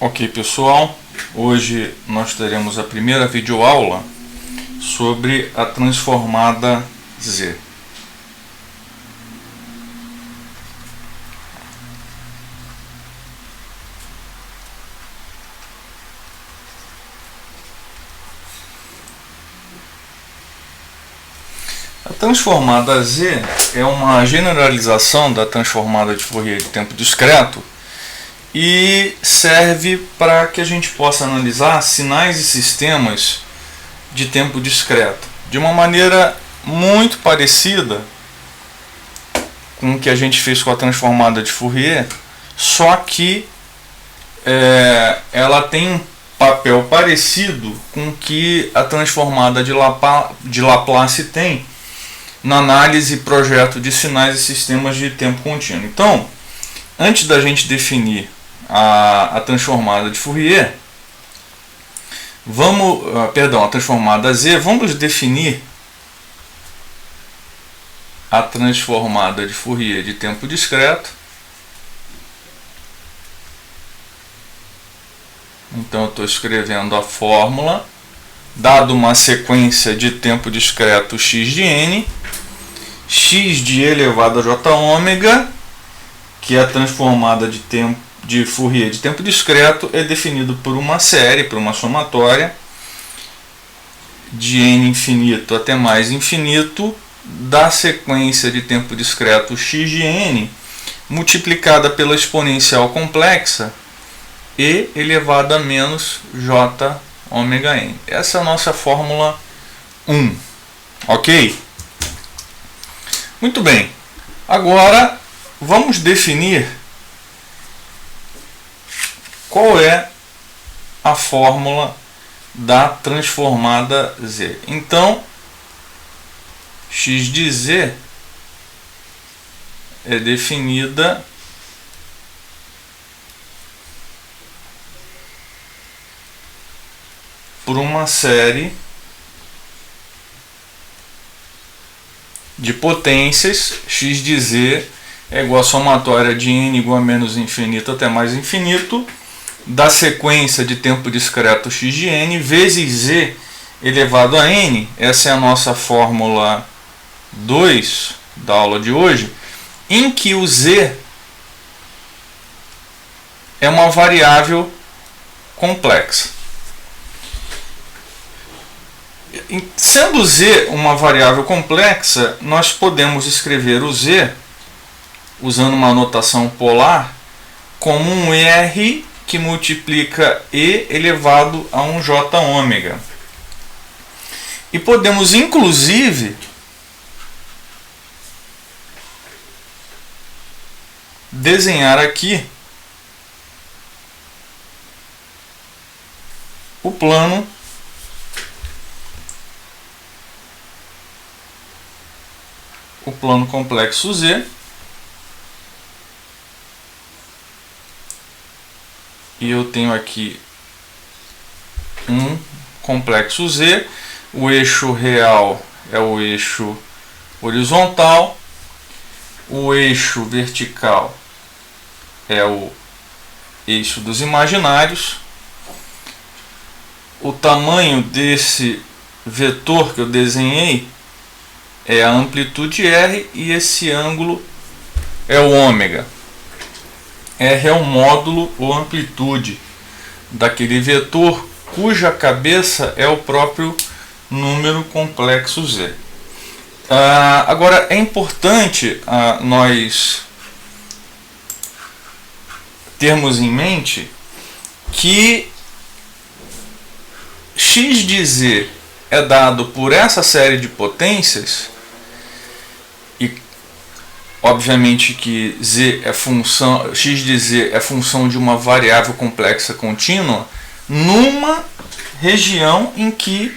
Ok, pessoal, hoje nós teremos a primeira videoaula sobre a transformada Z. A transformada Z é uma generalização da transformada de Fourier de tempo discreto e serve para que a gente possa analisar sinais e sistemas de tempo discreto de uma maneira muito parecida com o que a gente fez com a transformada de Fourier, só que ela tem um papel parecido com o que a transformada de Laplace tem na análise e projeto de sinais e sistemas de tempo contínuo. Então, antes da gente definir a transformada de Fourier, a transformada Z, vamos definir a transformada de Fourier de tempo discreto. Então eu estou escrevendo a fórmula, dado uma sequência de tempo discreto x de n, x de elevado a j ômega, que é a transformada de Fourier de tempo discreto, é definido por uma série, por uma somatória de n infinito até mais infinito da sequência de tempo discreto x de n multiplicada pela exponencial complexa e elevado a menos j ômega n. Essa é a nossa fórmula 1. Ok? Muito bem. Agora vamos definir qual é a fórmula da transformada Z. Então, x de Z é definida por uma série de potências. X de Z é igual a somatória de n igual a menos infinito até mais infinito da sequência de tempo discreto x de n vezes z elevado a n. Essa é a nossa fórmula 2 da aula de hoje, em que o z é uma variável complexa. Sendo z uma variável complexa, nós podemos escrever o z usando uma notação polar como um r que multiplica e elevado a um j ômega. E podemos inclusive desenhar aqui o plano complexo Z, e eu tenho aqui um complexo Z. O eixo real é o eixo horizontal, o eixo vertical é o eixo dos imaginários. O tamanho desse vetor que eu desenhei é a amplitude R e esse ângulo é o ômega. R é o módulo ou amplitude daquele vetor cuja cabeça é o próprio número complexo Z. Agora é importante nós termos em mente que x de Z é dado por essa série de potências. Obviamente que x de Z é função de uma variável complexa contínua numa região em que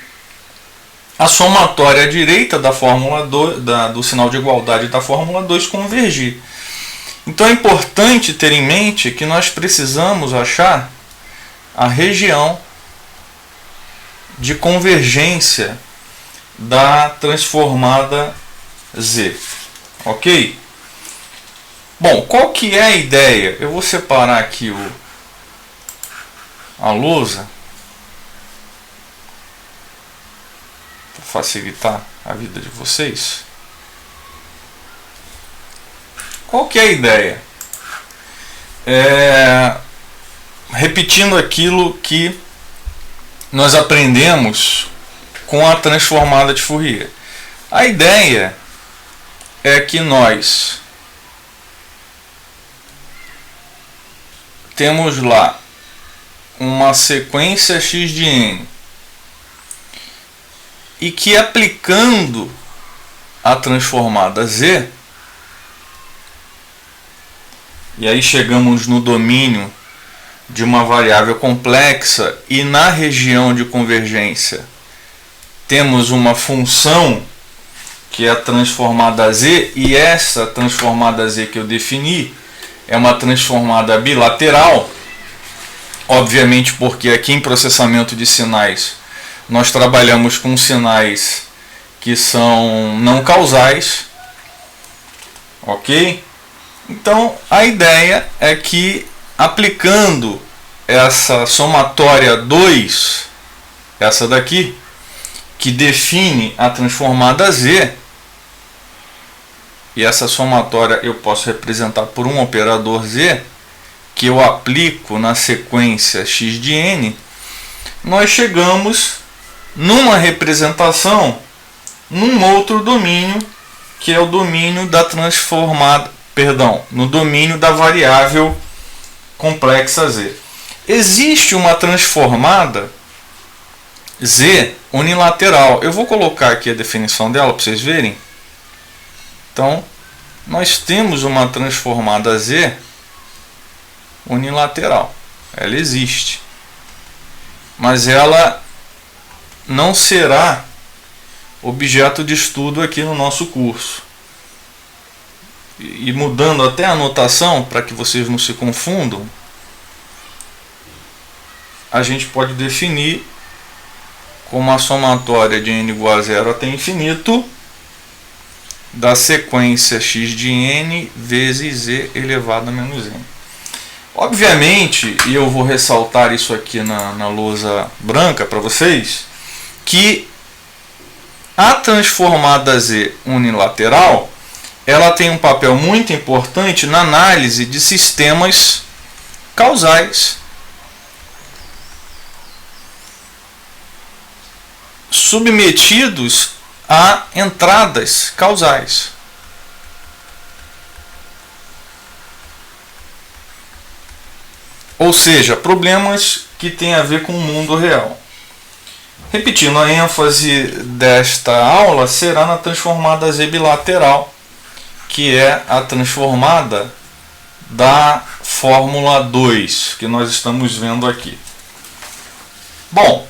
a somatória à direita da fórmula do sinal de igualdade da fórmula 2 convergir. Então é importante ter em mente que nós precisamos achar a região de convergência da transformada Z. Ok? Bom, qual que é a ideia? Eu vou separar aqui a lousa para facilitar a vida de vocês. Qual que é a ideia? Repetindo aquilo que nós aprendemos com a transformada de Fourier. A ideia é que nós temos lá uma sequência x de n e que, aplicando a transformada z, e aí chegamos no domínio de uma variável complexa, e na região de convergência temos uma função que é a transformada z, e essa transformada z que eu defini é uma transformada bilateral, obviamente porque aqui em processamento de sinais nós trabalhamos com sinais que são não causais, ok? Então a ideia é que, aplicando essa somatória 2, essa daqui, que define a transformada z, e essa somatória eu posso representar por um operador z, que eu aplico na sequência x de n, nós chegamos numa representação num outro domínio, que é o domínio da transformada, no domínio da variável complexa z. Existe uma transformada z unilateral. Eu vou colocar aqui a definição dela para vocês verem. Então, nós temos uma transformada z unilateral. Ela existe. Mas ela não será objeto de estudo aqui no nosso curso. E mudando até a notação, para que vocês não se confundam, a gente pode definir como a somatória de n igual a 0 até infinito da sequência x de n vezes z elevado a menos n. Obviamente, e eu vou ressaltar isso aqui na lousa branca para vocês, que a transformada z unilateral ela tem um papel muito importante na análise de sistemas causais, submetidos a entradas causais. Ou seja, problemas que têm a ver com o mundo real. Repetindo, a ênfase desta aula será na transformada z bilateral, que é a transformada da fórmula 2, que nós estamos vendo aqui. Bom,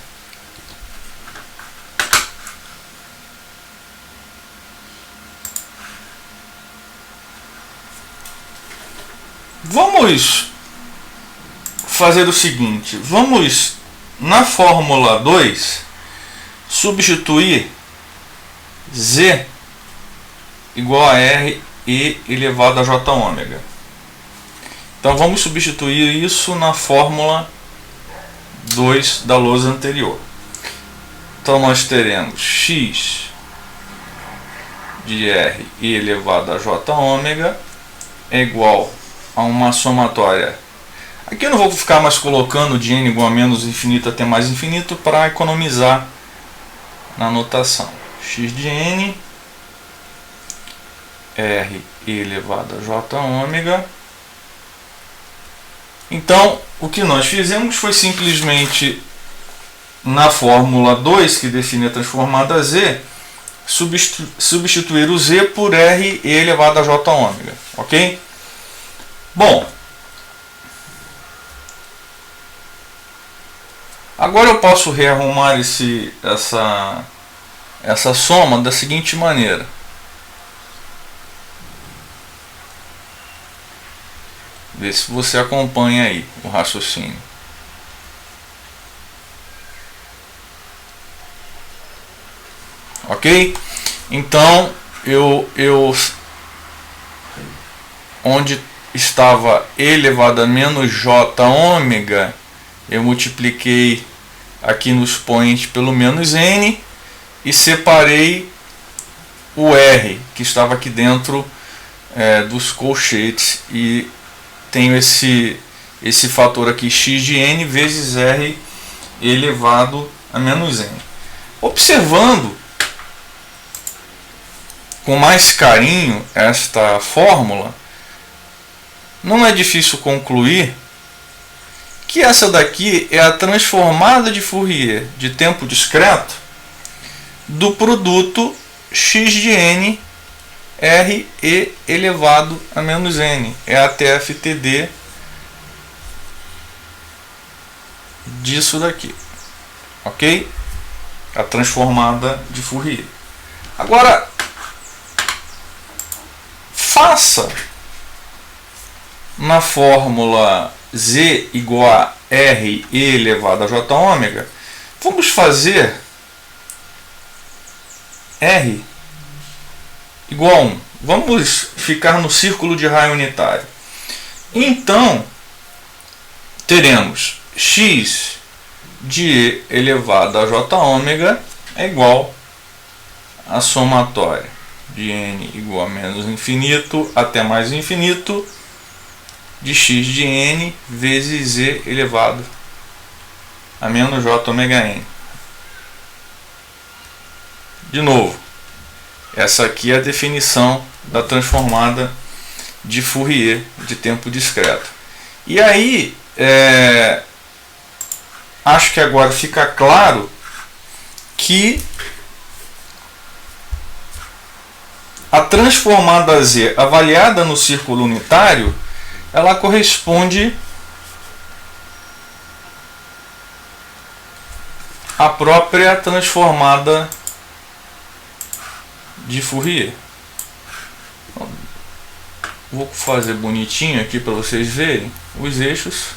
vamos fazer o seguinte, vamos na fórmula 2 substituir z igual a r e elevado a j ômega. Então vamos substituir isso na fórmula 2 da lousa anterior. Então nós teremos x de r e elevado a j ômega é igual a uma somatória. Aqui eu não vou ficar mais colocando de n igual a menos infinito até mais infinito para economizar na notação. X de n, r elevado a j ômega. Então, o que nós fizemos foi simplesmente, na fórmula 2, que define a transformada z, substituir o z por r elevado a j ômega. Ok? Bom, agora eu posso rearrumar essa soma da seguinte maneira. Vê se você acompanha aí o raciocínio. Ok? Então, onde estava e elevado a menos j ômega, eu multipliquei aqui no expoente pelo menos n e separei o r que estava aqui dentro dos colchetes, e tenho esse fator aqui, x de n vezes r elevado a menos n. Observando com mais carinho esta fórmula, não é difícil concluir que essa daqui é a transformada de Fourier de tempo discreto do produto x de n r e elevado a menos n. É a TFTD disso daqui, ok? A transformada de Fourier. Agora, faça na fórmula z igual a r e elevado a j ômega, vamos fazer r igual a 1. Vamos ficar no círculo de raio unitário. Então, teremos x de e elevado a j ômega é igual a somatória de n igual a menos infinito até mais infinito de x de n vezes e elevado a menos j ômega n. De novo, essa aqui é a definição da transformada de Fourier de tempo discreto. E aí, acho que agora fica claro que a transformada z avaliada no círculo unitário, ela corresponde à própria transformada de Fourier. Vou fazer bonitinho aqui para vocês verem os eixos.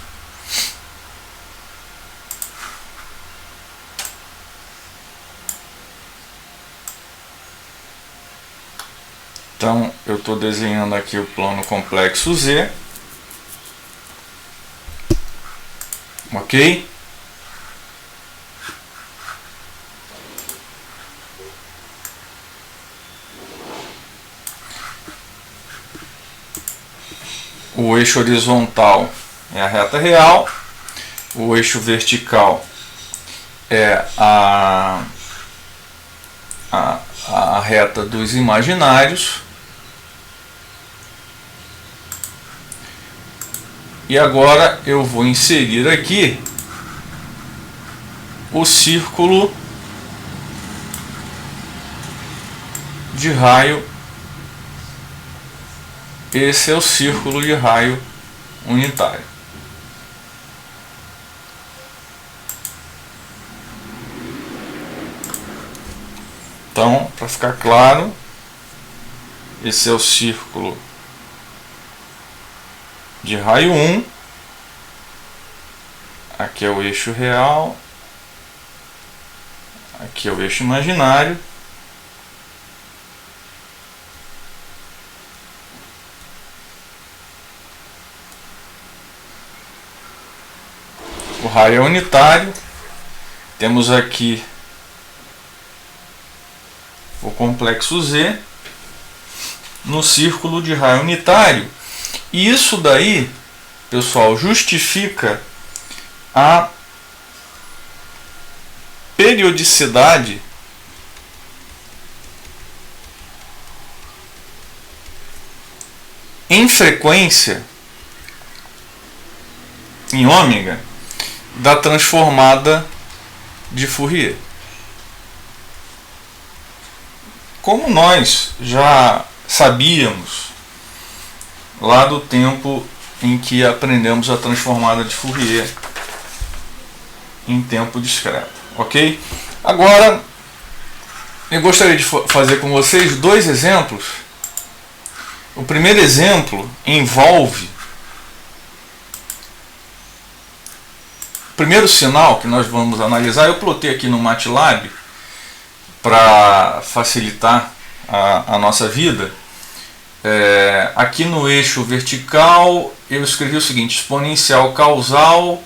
Então, eu estou desenhando aqui o plano complexo Z. Ok? O eixo horizontal é a reta real, o eixo vertical é a reta dos imaginários. E agora eu vou inserir aqui o círculo de raio. Esse é o círculo de raio unitário. Então, para ficar claro, esse é o círculo de raio 1. Aqui é o eixo real. Aqui é o eixo imaginário. O raio é unitário. Temos aqui o complexo Z no círculo de raio unitário. E isso daí, pessoal, justifica a periodicidade em frequência em ômega da transformada de Fourier. Como nós já sabíamos lá do tempo em que aprendemos a transformada de Fourier em tempo discreto, ok? Agora, eu gostaria de fazer com vocês dois exemplos. O primeiro exemplo envolve o primeiro sinal que nós vamos analisar. Eu plotei aqui no MATLAB para facilitar a nossa vida. Aqui no eixo vertical eu escrevi o seguinte: exponencial causal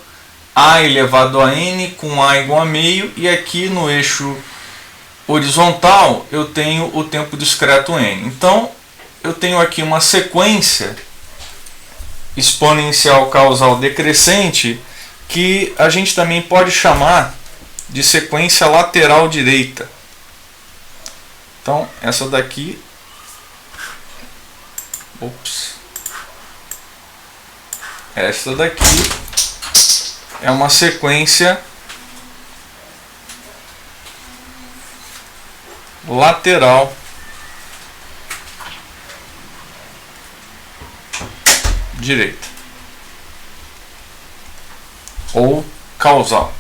A elevado a n com A igual a meio, e aqui no eixo horizontal eu tenho o tempo discreto n. Então eu tenho aqui uma sequência exponencial causal decrescente que a gente também pode chamar de sequência lateral direita. Então essa daqui, essa daqui é uma sequência lateral direita ou causal.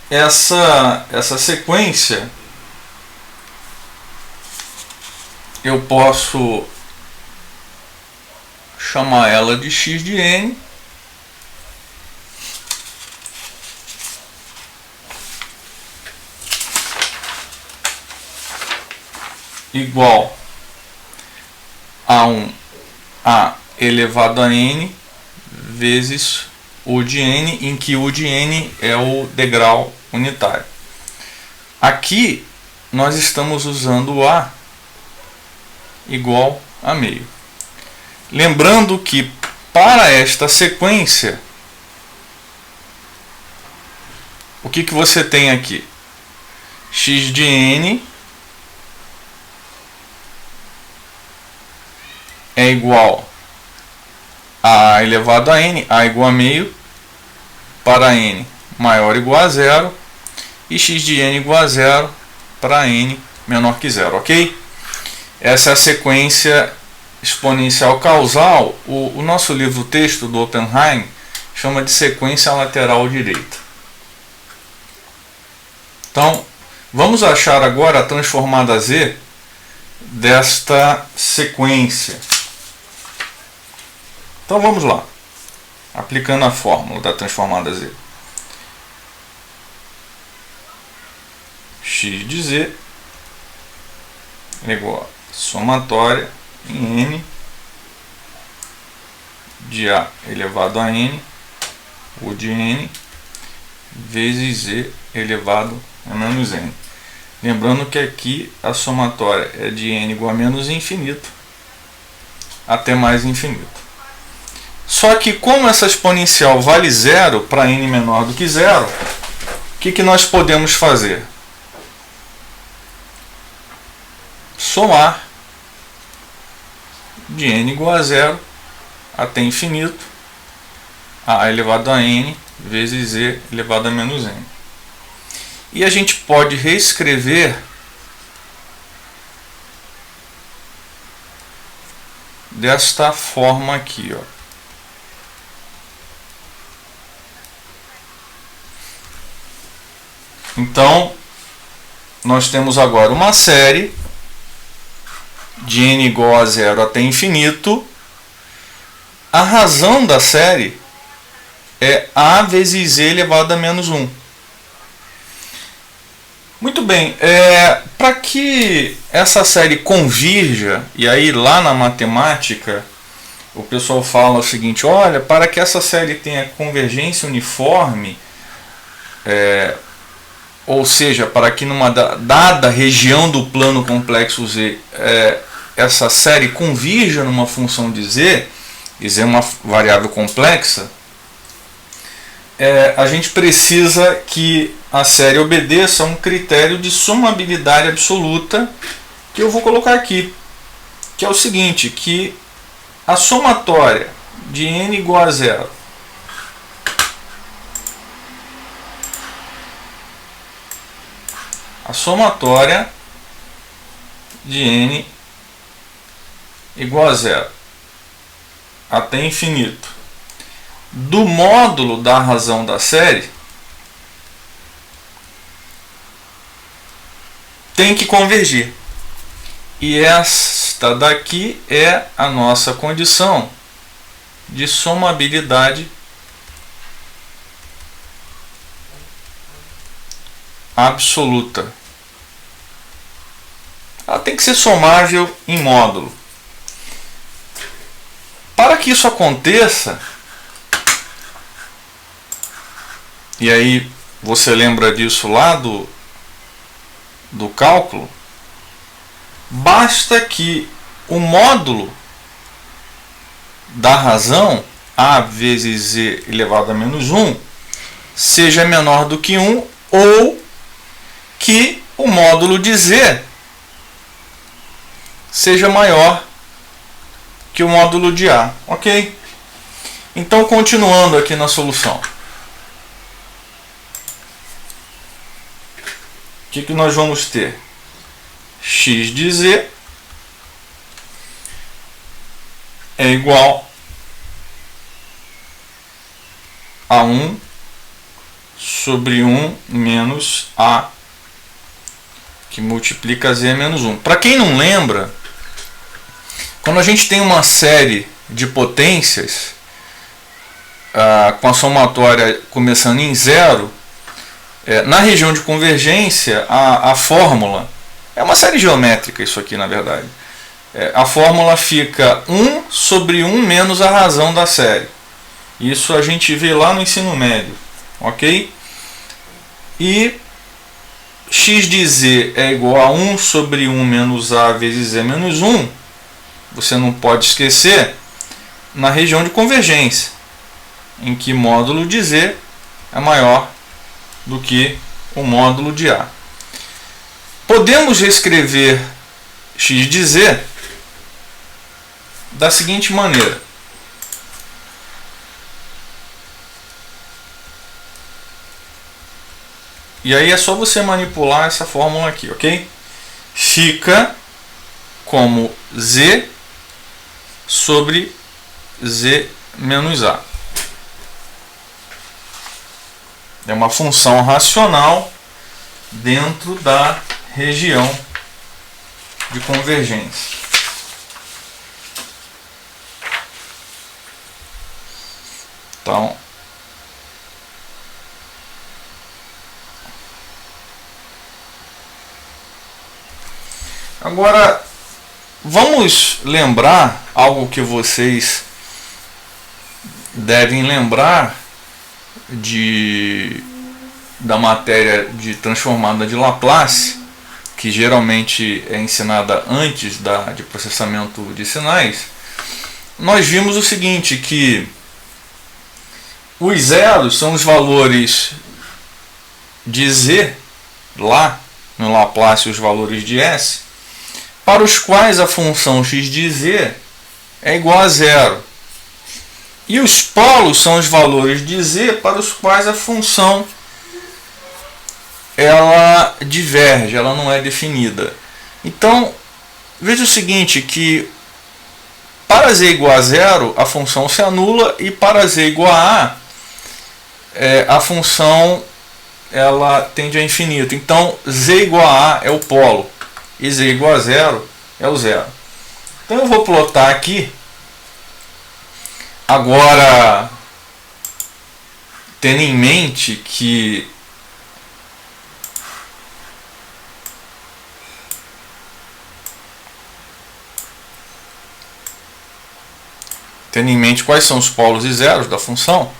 Essa sequência eu posso chamar ela de x de n igual a A elevado a n vezes U de n, em que U de n é o degrau unitário. Aqui nós estamos usando o A igual a meio. Lembrando que para esta sequência, o que você tem aqui? X de n é igual a A elevado a n, A igual a meio, para n maior ou igual a zero, e x de n igual a zero para n menor que zero, ok? Essa é a sequência exponencial causal. O nosso livro texto do Oppenheim chama de sequência lateral direita. Então, vamos achar agora a transformada z desta sequência. Então vamos lá, aplicando a fórmula da transformada z. X de z é igual a somatória em n de A elevado a n, U de n, vezes z elevado a menos n. Lembrando que aqui a somatória é de n igual a menos infinito até mais infinito. Só que como essa exponencial vale zero para n menor do que zero, o que nós podemos fazer? Somar de n igual a zero até infinito A elevado a n vezes z elevado a menos n. E a gente pode reescrever desta forma aqui, ó. Então, nós temos agora uma série de n igual a zero até infinito. A razão da série é A vezes z elevado a menos 1. Muito bem, para que essa série convirja, e aí lá na matemática o pessoal fala o seguinte: olha, para que essa série tenha convergência uniforme, ou seja, para que numa dada região do plano complexo z essa série convirja numa função de z, e z é uma variável complexa, a gente precisa que a série obedeça a um critério de somabilidade absoluta, que eu vou colocar aqui, que é o seguinte, que a somatória de n igual a zero de n igual a zero até infinito do módulo da razão da série tem que convergir. E esta daqui é a nossa condição de somabilidade absoluta. Ela tem que ser somável em módulo. Para que isso aconteça, e aí você lembra disso lá do cálculo, basta que o módulo da razão a vezes z elevado a menos 1 seja menor do que 1, ou que o módulo de z seja maior que o módulo de a, ok? Então, continuando aqui na solução, o que nós vamos ter? X de z é igual a 1 sobre 1 menos a, que multiplica z menos 1. Para quem não lembra, quando a gente tem uma série de potências com a somatória começando em zero, na região de convergência, a fórmula é uma série geométrica, isso aqui na verdade. A fórmula fica 1 sobre 1 menos a razão da série. Isso a gente vê lá no ensino médio, ok? E x de z é igual a 1 sobre 1 menos a vezes z menos 1. Você não pode esquecer na região de convergência, em que módulo de z é maior do que o módulo de a. Podemos reescrever x de z da seguinte maneira. E aí é só você manipular essa fórmula aqui, ok? Fica como z sobre z menos a. É uma função racional dentro da região de convergência. Então, agora vamos lembrar algo que vocês devem lembrar da matéria de transformada de Laplace, que geralmente é ensinada antes de processamento de sinais. Nós vimos o seguinte, que os zeros são os valores de z, lá no Laplace os valores de s, para os quais a função x de z é igual a zero. E os polos são os valores de z para os quais a função ela diverge, ela não é definida. Então, veja o seguinte, que para z igual a zero, a função se anula, e para z igual a a função ela tende a infinito. Então, z igual a é o polo, e z igual a zero é o zero. Então, eu vou plotar aqui. Agora, tendo em mente que quais são os polos e zeros da função,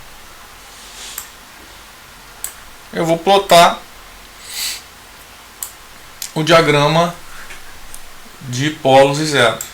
eu vou plotar o diagrama de polos e zeros.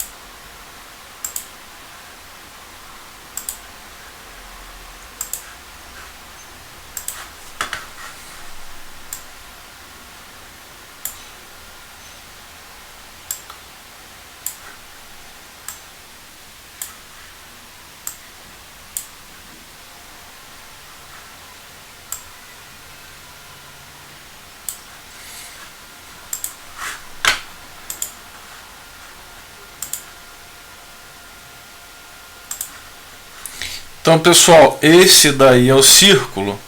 Então, pessoal, esse daí é o círculo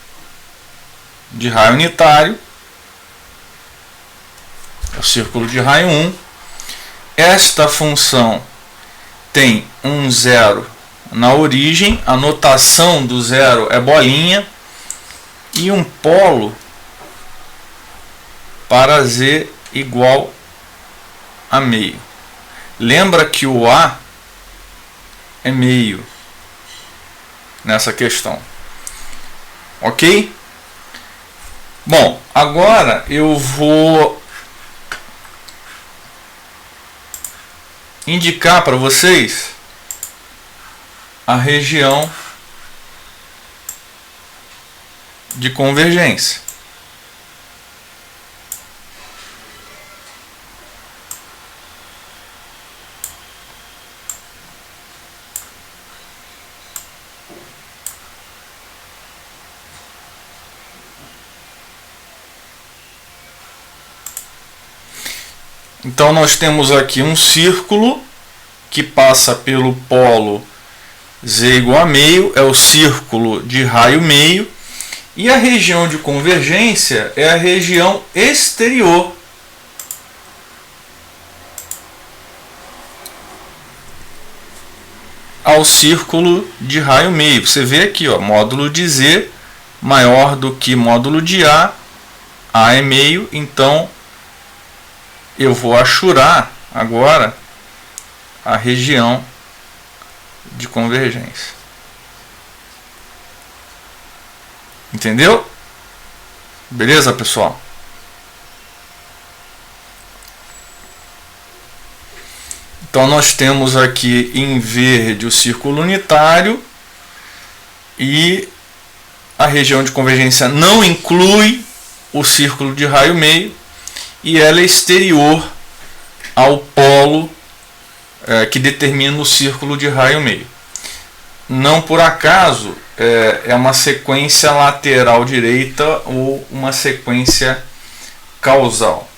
de raio unitário, é o círculo de raio 1. Esta função tem um zero na origem, a notação do zero é bolinha, e um polo para z igual a meio. Lembra que o a é meio. nessa questão. Ok? Bom, agora eu vou indicar para vocês a região de convergência. Então nós temos aqui um círculo que passa pelo polo z igual a meio, é o círculo de raio meio, e a região de convergência é a região exterior ao círculo de raio meio. Você vê aqui, ó, módulo de z maior do que módulo de A é meio, então eu vou achurar agora a região de convergência. Entendeu? Beleza, pessoal? Então nós temos aqui em verde o círculo unitário e a região de convergência não inclui o círculo de raio meio e ela é exterior ao polo que determina o círculo de raio meio. Não por acaso é uma sequência lateral direita ou uma sequência causal.